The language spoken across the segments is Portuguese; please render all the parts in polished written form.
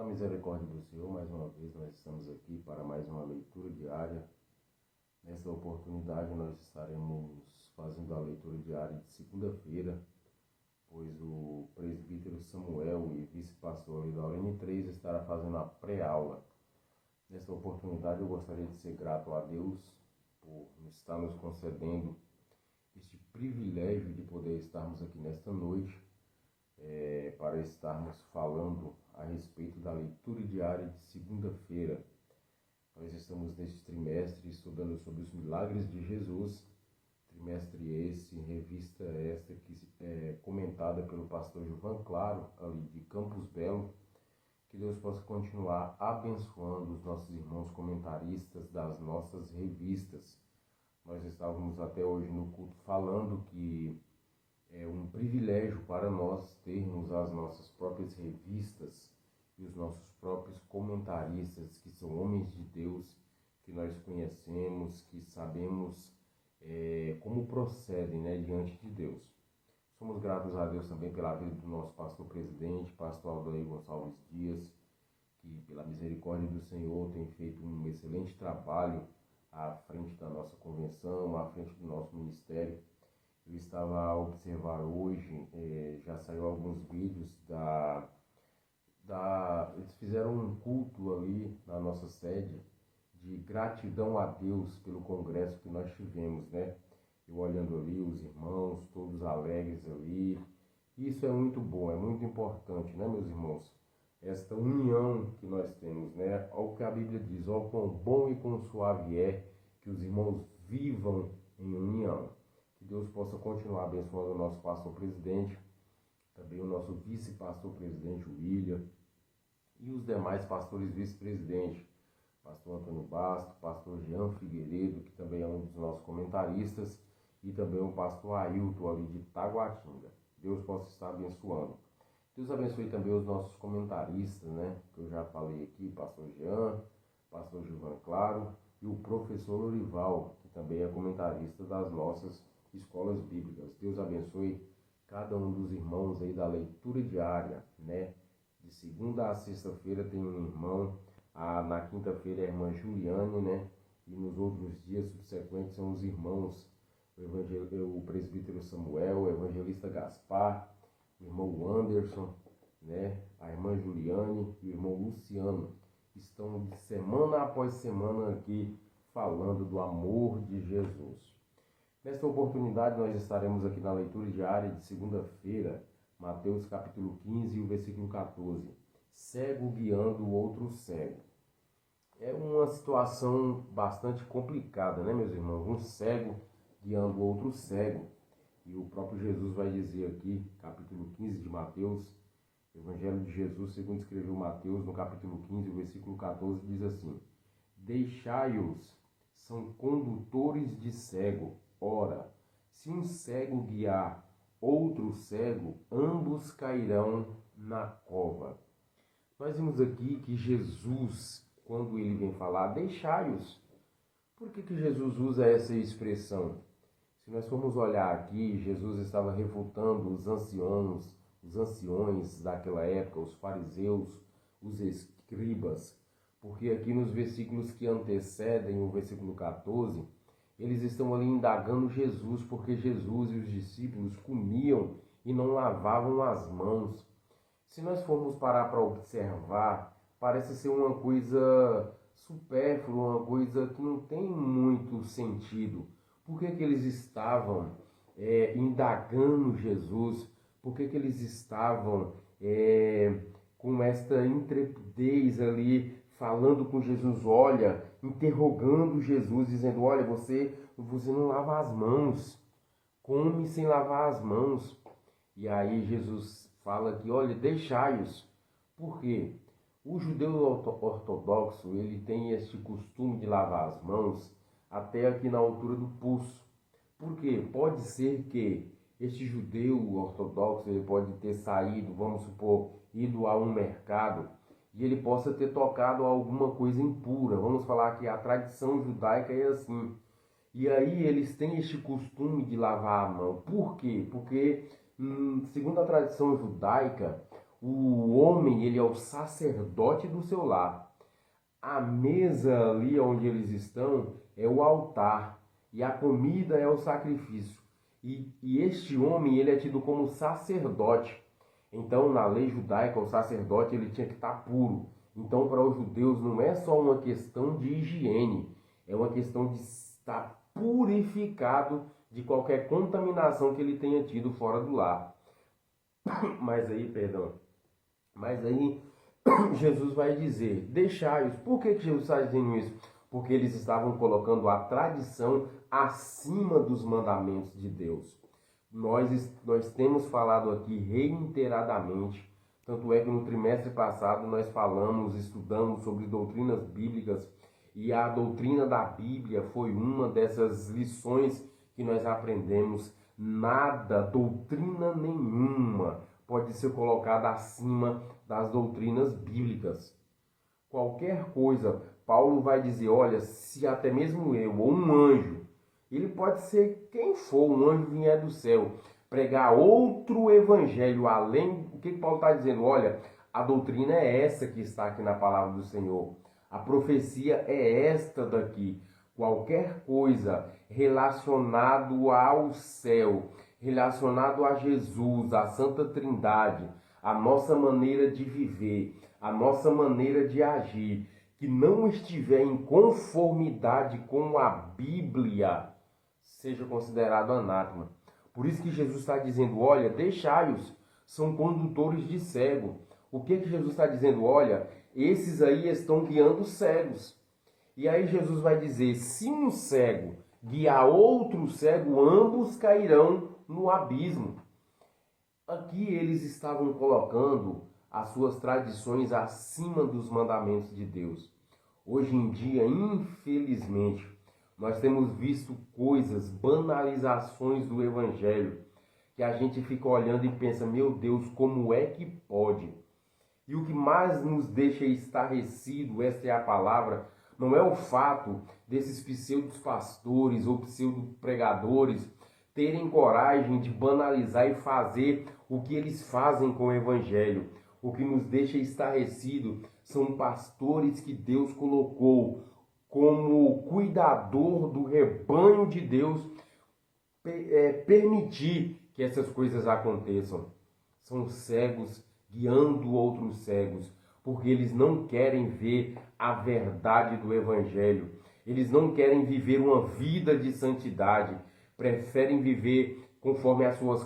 misericórdia do Senhor, mais uma vez nós estamos aqui para mais uma leitura diária. Nessa oportunidade nós estaremos fazendo a leitura diária de segunda-feira, pois o presbítero Samuel e vice-pastor Lidorene 3 estará fazendo a pré-aula. Nessa oportunidade eu gostaria de ser grato a Deus por estar nos concedendo este privilégio de poder estarmos aqui nesta noite, para estarmos falando a respeito da leitura diária de segunda-feira. Nós estamos neste trimestre estudando sobre os milagres de Jesus, trimestre esse, revista esta que é comentada pelo pastor Gilvan Claro, ali de Campos Belo. Que Deus possa continuar abençoando os nossos irmãos comentaristas das nossas revistas. Nós estávamos até hoje no culto falando que é um privilégio para nós termos as nossas próprias revistas e os nossos próprios comentaristas, que são homens de Deus, que nós conhecemos, que sabemos como procedem, diante de Deus. Somos gratos a Deus também pela vida do nosso pastor presidente, pastor Aldair Gonçalves Dias, que pela misericórdia do Senhor tem feito um excelente trabalho à frente da nossa convenção, à frente do nosso ministério. Eu estava a observar hoje, já saiu alguns vídeos eles fizeram um culto ali na nossa sede de gratidão a Deus pelo congresso que nós tivemos, Eu olhando ali, os irmãos, todos alegres ali. Isso é muito bom, é muito importante, meus irmãos? Esta união que nós temos, Olha o que a Bíblia diz: ó, quão bom e quão suave é que os irmãos vivam em união. Que Deus possa continuar abençoando o nosso pastor presidente, também o nosso vice-pastor presidente, William, e os demais pastores vice-presidentes, pastor Antônio Basto, pastor Jean Figueiredo, que também é um dos nossos comentaristas, e também o pastor Ailton ali de Taguatinga. Deus possa estar abençoando. Deus abençoe também os nossos comentaristas, que eu já falei aqui, pastor Jean, pastor Gilvan Claro e o professor Lorival, que também é comentarista das nossas escolas bíblicas. Deus abençoe cada um dos irmãos aí da leitura diária, De segunda a sexta-feira tem um irmão, na quinta-feira é a irmã Juliane, E nos outros dias subsequentes são os irmãos, o presbítero Samuel, o evangelista Gaspar, o irmão Anderson, A irmã Juliane e o irmão Luciano. Estão de semana após semana aqui falando do amor de Jesus. Nesta oportunidade nós estaremos aqui na leitura diária de segunda-feira, Mateus capítulo 15 e o versículo 14. Cego guiando o outro cego. É uma situação bastante complicada, meus irmãos? Um cego guiando o outro cego. E o próprio Jesus vai dizer aqui, capítulo 15 de Mateus, Evangelho de Jesus, segundo escreveu Mateus, no capítulo 15, o versículo 14, diz assim: deixai-os, são condutores de cego. Ora, se um cego guiar outro cego, ambos cairão na cova. Nós vimos aqui que Jesus, quando ele vem falar, deixai-os. Por que Jesus usa essa expressão? Se nós formos olhar aqui, Jesus estava refutando os anciões daquela época, os fariseus, os escribas, porque aqui nos versículos que antecedem o versículo 14, eles estão ali indagando Jesus, porque Jesus e os discípulos comiam e não lavavam as mãos. Se nós formos parar para observar, parece ser uma coisa supérflua, uma coisa que não tem muito sentido. Por que eles estavam indagando Jesus? Por que eles estavam com esta intrepidez ali, falando com Jesus, interrogando Jesus, dizendo: olha, você não lava as mãos, come sem lavar as mãos. E aí Jesus fala que, olha, deixai-os. Por quê? O judeu ortodoxo, ele tem este costume de lavar as mãos até aqui na altura do pulso. Por quê? Pode ser que este judeu ortodoxo, ele pode ter saído, vamos supor, ido a um mercado, e ele possa ter tocado alguma coisa impura. Vamos falar que a tradição judaica é assim. E aí eles têm este costume de lavar a mão. Por quê? Porque, segundo a tradição judaica, O homem, ele é o sacerdote do seu lar. A mesa ali onde eles estão é o altar e a comida é o sacrifício. E este homem, ele é tido como sacerdote. Então, na lei judaica, o sacerdote ele tinha que estar puro. Então, para os judeus, não é só uma questão de higiene, é uma questão de estar purificado de qualquer contaminação que ele tenha tido fora do lar. Mas aí, Jesus vai dizer, deixai-os. Por que Jesus está dizendo isso? Porque eles estavam colocando a tradição acima dos mandamentos de Deus. Nós temos falado aqui reiteradamente, tanto é que no trimestre passado nós estudamos sobre doutrinas bíblicas, e a doutrina da Bíblia foi uma dessas lições que nós aprendemos. Nada, doutrina nenhuma, pode ser colocada acima das doutrinas bíblicas. Qualquer coisa, Paulo vai dizer, olha, se até mesmo eu ou um anjo, ele pode ser quem for, um anjo vier do céu, pregar outro evangelho além, o que Paulo está dizendo? Olha, a doutrina é essa que está aqui na palavra do Senhor. A profecia é esta daqui. Qualquer coisa relacionado ao céu, relacionado a Jesus, a Santa Trindade, a nossa maneira de viver, a nossa maneira de agir, que não estiver em conformidade com a Bíblia, seja considerado anátema. Por isso que Jesus está dizendo, olha, deixai-os, são condutores de cego. O que Jesus está dizendo? Olha, esses aí estão guiando cegos. E aí Jesus vai dizer, se um cego guiar outro cego, ambos cairão no abismo. Aqui eles estavam colocando as suas tradições acima dos mandamentos de Deus. Hoje em dia, infelizmente, nós temos visto coisas, banalizações do Evangelho, que a gente fica olhando e pensa, meu Deus, como é que pode? E o que mais nos deixa estarrecido, esta é a palavra, não é o fato desses pseudo-pastores ou pseudo-pregadores terem coragem de banalizar e fazer o que eles fazem com o Evangelho. O que nos deixa estarrecido são pastores que Deus colocou como cuidador do rebanho de Deus, permitir que essas coisas aconteçam. São cegos guiando outros cegos, porque eles não querem ver a verdade do Evangelho. Eles não querem viver uma vida de santidade, preferem viver conforme as suas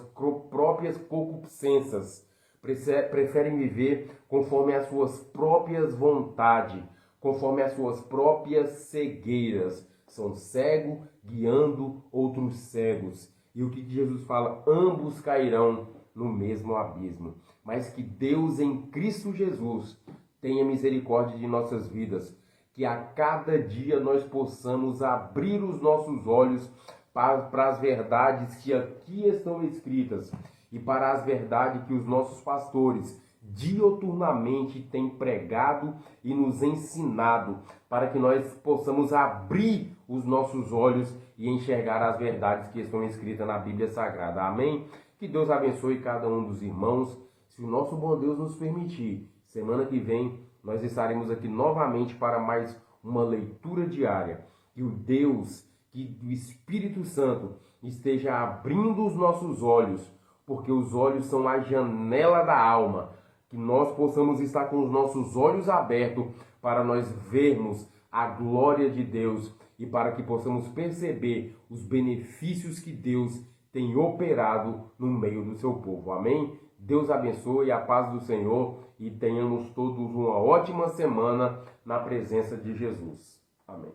próprias concupiscências, preferem viver conforme as suas próprias vontades, conforme as suas próprias cegueiras. São cegos guiando outros cegos. E o que Jesus fala? Ambos cairão no mesmo abismo. Mas que Deus em Cristo Jesus tenha misericórdia de nossas vidas. Que a cada dia nós possamos abrir os nossos olhos para as verdades que aqui estão escritas e para as verdades que os nossos pastores dioturnamente têm pregado e nos ensinado, para que nós possamos abrir os nossos olhos e enxergar as verdades que estão escritas na Bíblia Sagrada. Amém? Que Deus abençoe cada um dos irmãos. Se o nosso bom Deus nos permitir, semana que vem nós estaremos aqui novamente para mais uma leitura diária. Que o Deus, que o Espírito Santo esteja abrindo os nossos olhos, porque os olhos são a janela da alma. Que nós possamos estar com os nossos olhos abertos para nós vermos a glória de Deus e para que possamos perceber os benefícios que Deus tem operado no meio do seu povo. Amém? Deus abençoe, a paz do Senhor, e tenhamos todos uma ótima semana na presença de Jesus. Amém.